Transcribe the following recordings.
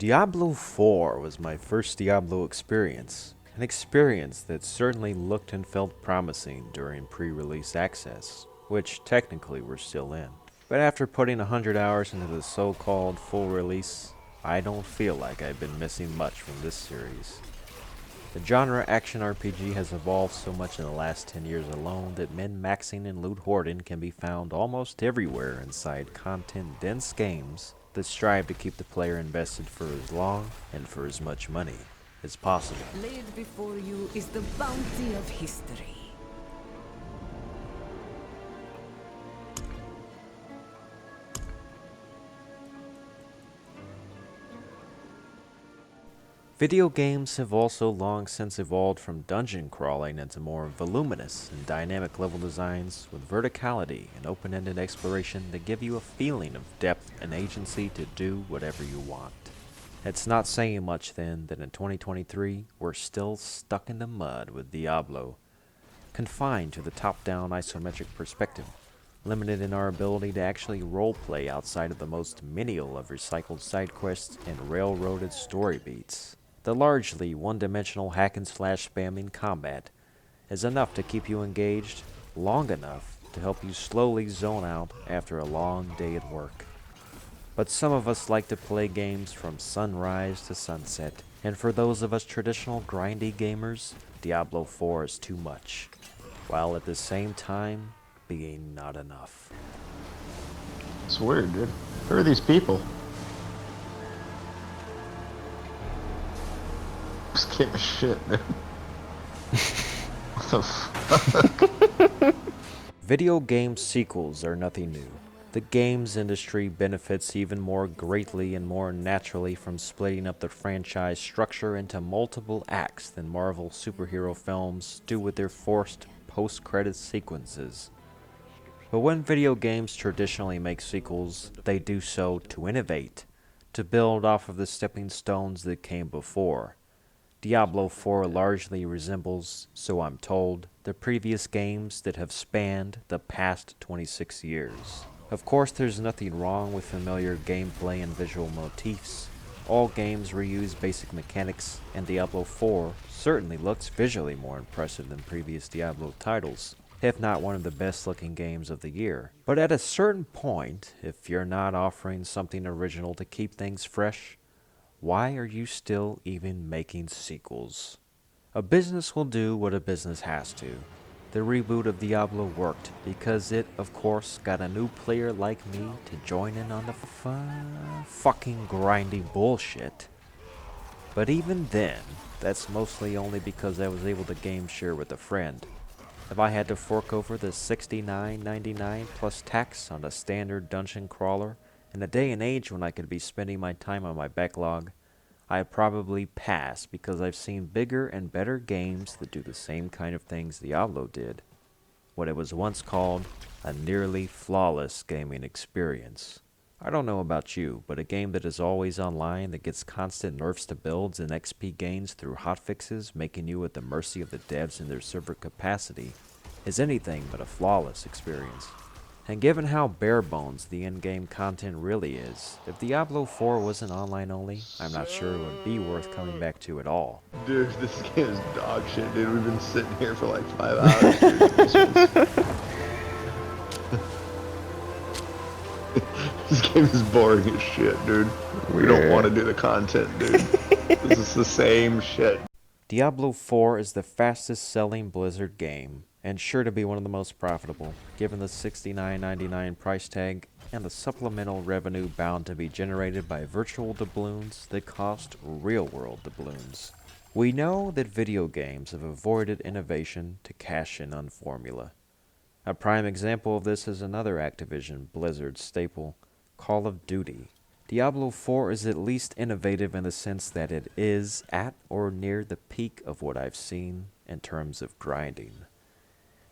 Diablo 4 was my first Diablo experience, an experience that certainly looked and felt promising during pre-release access, which technically we're still in. But after putting 100 hours into the so-called full release, I don't feel like I've been missing much from this series. The genre action RPG has evolved so much in the last 10 years alone that min-maxing and loot hoarding can be found almost everywhere inside content-dense games that strive to keep the player invested for as long and for as much money as possible. Laid before you is the bounty of history. Video games have also long since evolved from dungeon crawling into more voluminous and dynamic level designs with verticality and open-ended exploration that give you a feeling of depth and agency to do whatever you want. It's not saying much then that in 2023 we're still stuck in the mud with Diablo, confined to the top-down isometric perspective, limited in our ability to actually roleplay outside of the most menial of recycled side quests and railroaded story beats. The largely one-dimensional hack-and-slash spamming combat is enough to keep you engaged long enough to help you slowly zone out after a long day at work. But some of us like to play games from sunrise to sunset, and for those of us traditional grindy gamers, Diablo 4 is too much, while at the same time being not enough. It's weird, dude. Who are these people? Just give a shit, dude. What the fuck? Video game sequels are nothing new. The games industry benefits even more greatly and more naturally from splitting up the franchise structure into multiple acts than Marvel superhero films do with their forced post-credit sequences. But when video games traditionally make sequels, they do so to innovate, to build off of the stepping stones that came before. Diablo 4 largely resembles, so I'm told, the previous games that have spanned the past 26 years. Of course, there's nothing wrong with familiar gameplay and visual motifs. All games reuse basic mechanics, and Diablo 4 certainly looks visually more impressive than previous Diablo titles, if not one of the best looking games of the year. But at a certain point, if you're not offering something original to keep things fresh, why are you still even making sequels? A business will do what a business has to. The reboot of Diablo worked because it, of course, got a new player like me to join in on the fucking grindy bullshit. But even then, that's mostly only because I was able to game share with a friend. If I had to fork over the $69.99 plus tax on a standard dungeon crawler, in a day and age when I could be spending my time on my backlog, I'd probably pass because I've seen bigger and better games that do the same kind of things Diablo did. What it was once called a nearly flawless gaming experience. I don't know about you, but a game that is always online, that gets constant nerfs to builds and XP gains through hotfixes, making you at the mercy of the devs and their server capacity, is anything but a flawless experience. And given how bare bones the in-game content really is, if Diablo 4 wasn't online only, I'm not sure it would be worth coming back to at all. Dude, this game is dog shit, dude. We've been sitting here for like 5 hours, dude. This game is boring as shit, dude. We don't want to do the content, dude. This is the same shit. Diablo 4 is the fastest selling Blizzard game, and sure to be one of the most profitable, given the $69.99 price tag and the supplemental revenue bound to be generated by virtual doubloons that cost real-world doubloons. We know that video games have avoided innovation to cash in on formula. A prime example of this is another Activision Blizzard staple, Call of Duty. Diablo 4 is at least innovative in the sense that it is at or near the peak of what I've seen in terms of grinding.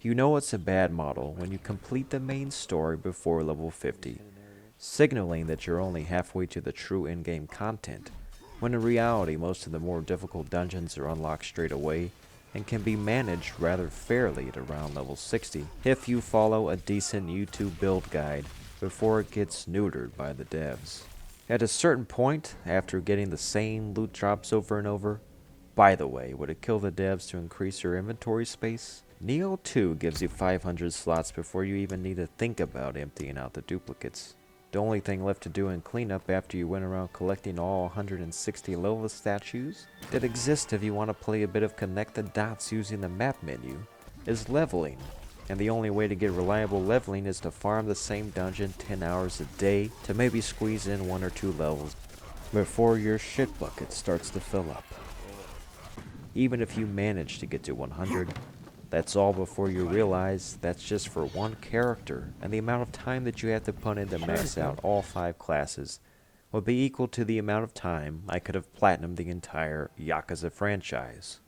You know it's a bad model when you complete the main story before level 50, signaling that you're only halfway to the true in-game content, when in reality most of the more difficult dungeons are unlocked straight away and can be managed rather fairly at around level 60 if you follow a decent YouTube build guide before it gets neutered by the devs. At a certain point, after getting the same loot drops over and over, by the way, would it kill the devs to increase your inventory space? Neo 2 gives you 500 slots before you even need to think about emptying out the duplicates. The only thing left to do in cleanup after you went around collecting all 160 level statues that exist if you want to play a bit of connect the dots using the map menu is leveling. And the only way to get reliable leveling is to farm the same dungeon 10 hours a day to maybe squeeze in 1 or 2 levels before your shit bucket starts to fill up. Even if you manage to get to 100, that's all before you realize that's just for one character, and the amount of time that you have to put in to max out all 5 classes would be equal to the amount of time I could have platinumed the entire Yakuza franchise.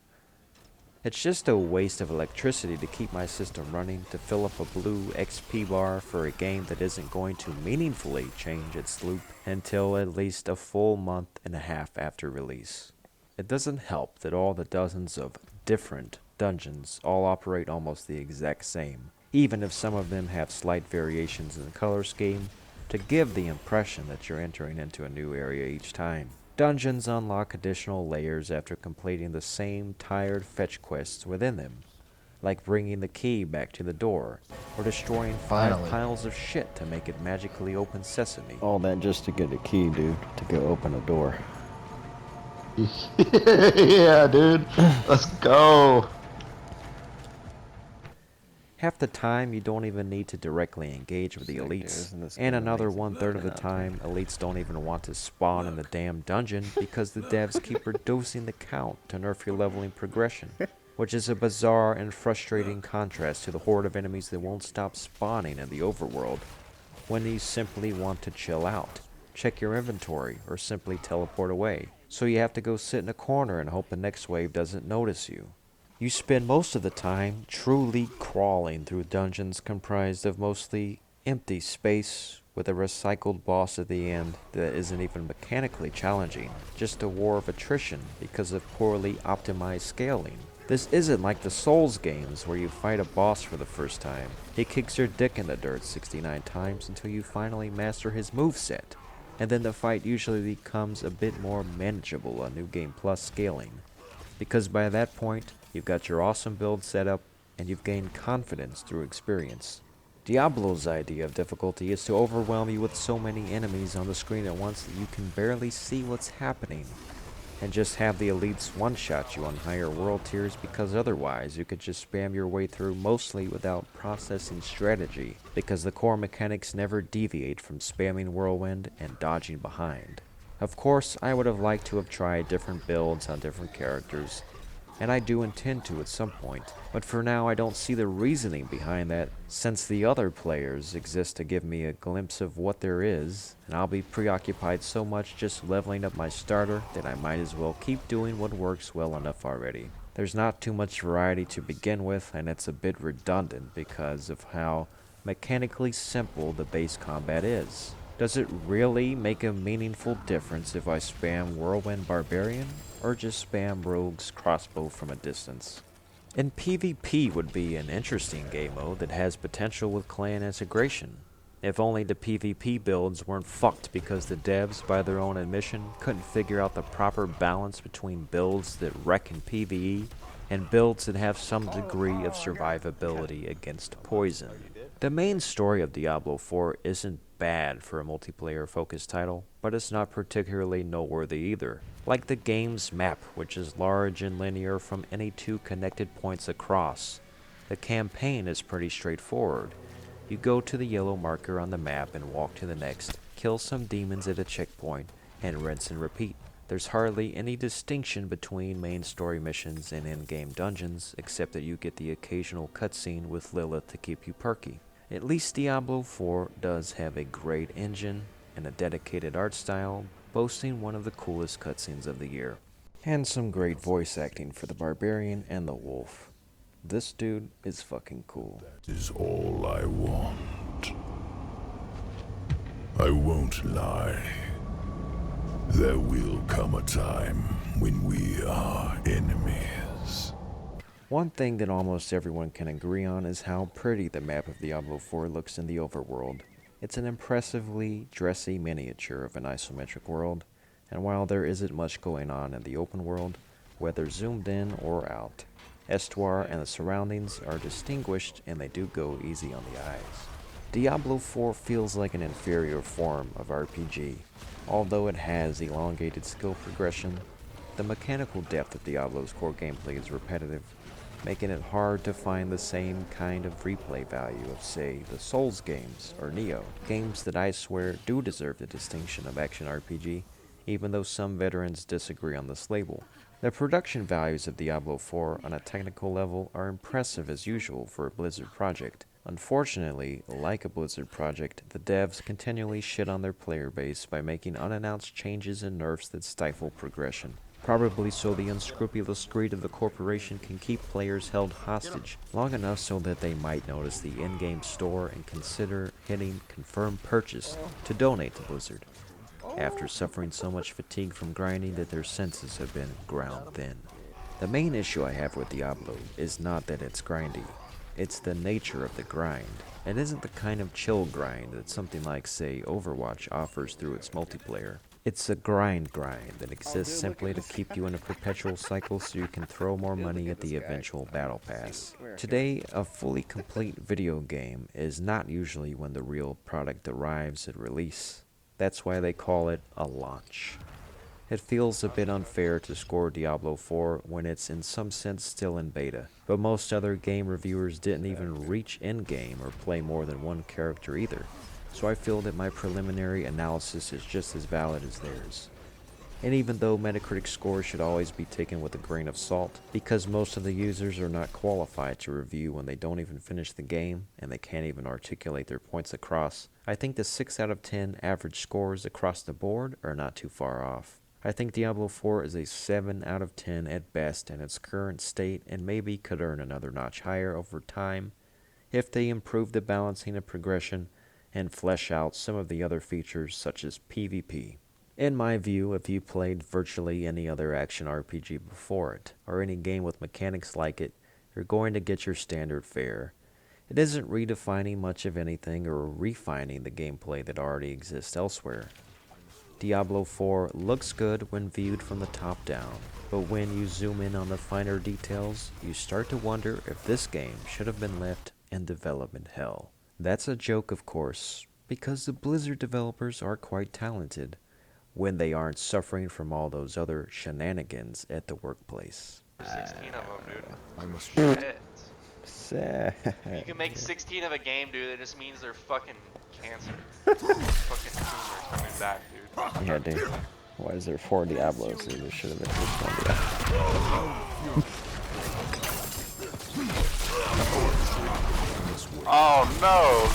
It's just a waste of electricity to keep my system running to fill up a blue XP bar for a game that isn't going to meaningfully change its loop until at least a full month and a half after release. It doesn't help that all the dozens of different dungeons all operate almost the exact same, even if some of them have slight variations in the color scheme to give the impression that you're entering into a new area each time. Dungeons unlock additional layers after completing the same tired fetch quests within them, like bringing the key back to the door, or destroying 5 piles of shit to make it magically open sesame. All that just to get a key, dude, to go open a door. Yeah, dude. Let's go. Half the time, you don't even need to directly engage with the elites, and another 1/3 of the time, elites don't even want to spawn in the damn dungeon because the devs keep reducing the count to nerf your leveling progression, which is a bizarre and frustrating contrast to the horde of enemies that won't stop spawning in the overworld when you simply want to chill out, check your inventory, or simply teleport away. So you have to go sit in a corner and hope the next wave doesn't notice you. You spend most of the time truly crawling through dungeons comprised of mostly empty space with a recycled boss at the end that isn't even mechanically challenging, just a war of attrition because of poorly optimized scaling. This isn't like the Souls games where you fight a boss for the first time. He kicks your dick in the dirt 69 times until you finally master his moveset, and then the fight usually becomes a bit more manageable on New Game Plus scaling, because by that point, you've got your awesome build set up, and you've gained confidence through experience. Diablo's idea of difficulty is to overwhelm you with so many enemies on the screen at once that you can barely see what's happening, and just have the elites one-shot you on higher world tiers because otherwise you could just spam your way through mostly without processing strategy, because the core mechanics never deviate from spamming whirlwind and dodging behind. Of course, I would have liked to have tried different builds on different characters, and I do intend to at some point, but for now I don't see the reasoning behind that, since the other players exist to give me a glimpse of what there is, and I'll be preoccupied so much just leveling up my starter that I might as well keep doing what works well enough already. There's not too much variety to begin with, and it's a bit redundant because of how mechanically simple the base combat is. Does it really make a meaningful difference if I spam Whirlwind Barbarian, or just spam Rogue's Crossbow from a distance? And PvP would be an interesting game mode that has potential with clan integration, if only the PvP builds weren't fucked because the devs, by their own admission, couldn't figure out the proper balance between builds that wreck in PvE and builds that have some degree of survivability against poison. The main story of Diablo 4 isn't bad for a multiplayer-focused title, but it's not particularly noteworthy either. Like the game's map, which is large and linear from any 2 connected points across. The campaign is pretty straightforward. You go to the yellow marker on the map and walk to the next, kill some demons at a checkpoint, and rinse and repeat. There's hardly any distinction between main story missions and in-game dungeons, except that you get the occasional cutscene with Lilith to keep you perky. At least Diablo 4 does have a great engine and a dedicated art style, boasting one of the coolest cutscenes of the year. And some great voice acting for the Barbarian and the Wolf. This dude is fucking cool. That is all I want. I won't lie. There will come a time when we are enemies. One thing that almost everyone can agree on is how pretty the map of Diablo 4 looks in the overworld. It's an impressively dressy miniature of an isometric world, and while there isn't much going on in the open world, whether zoomed in or out, Estuar and the surroundings are distinguished and they do go easy on the eyes. Diablo 4 feels like an inferior form of RPG. Although it has elongated skill progression, the mechanical depth of Diablo's core gameplay is repetitive, making it hard to find the same kind of replay value of, say, the Souls games or Neo, games that I swear do deserve the distinction of action RPG, even though some veterans disagree on this label. The production values of Diablo 4 on a technical level are impressive as usual for a Blizzard project. Unfortunately, like a Blizzard project, the devs continually shit on their player base by making unannounced changes and nerfs that stifle progression. Probably so the unscrupulous greed of the corporation can keep players held hostage long enough so that they might notice the in-game store and consider hitting confirm purchase to donate to Blizzard, after suffering so much fatigue from grinding that their senses have been ground thin. The main issue I have with Diablo is not that it's grindy, it's the nature of the grind. It isn't the kind of chill grind that something like, say, Overwatch offers through its multiplayer. It's a grind that exists simply to keep you in a perpetual cycle so you can throw more money at the eventual battle pass. Today, a fully complete video game is not usually when the real product arrives at release. That's why they call it a launch. It feels a bit unfair to score Diablo 4 when it's in some sense still in beta, but most other game reviewers didn't even reach endgame or play more than one character either, so I feel that my preliminary analysis is just as valid as theirs. And even though Metacritic scores should always be taken with a grain of salt, because most of the users are not qualified to review when they don't even finish the game and they can't even articulate their points across, I think the 6 out of 10 average scores across the board are not too far off. I think Diablo 4 is a 7 out of 10 at best in its current state and maybe could earn another notch higher over time if they improve the balancing of progression and flesh out some of the other features such as PvP. In my view, if you played virtually any other action RPG before it, or any game with mechanics like it, you're going to get your standard fare. It isn't redefining much of anything or refining the gameplay that already exists elsewhere. Diablo 4 looks good when viewed from the top down, but when you zoom in on the finer details, you start to wonder if this game should have been left in development hell. That's a joke, of course, because the Blizzard developers are quite talented when they aren't suffering from all those other shenanigans at the workplace. 16 of them, dude. Shit. Sad. You can make 16 of a game, dude. It just means they're fucking cancer. Fucking tumors coming back, dude. Yeah, dude. Why is there 4 Diablos? There should have been just 1 Diablo. Oh no!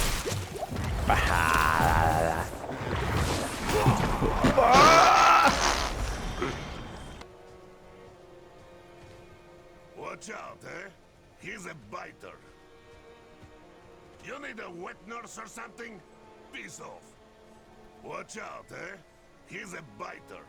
Watch out, eh? He's a biter. You need a wet nurse or something? Piss off. Watch out, eh? He's a biter.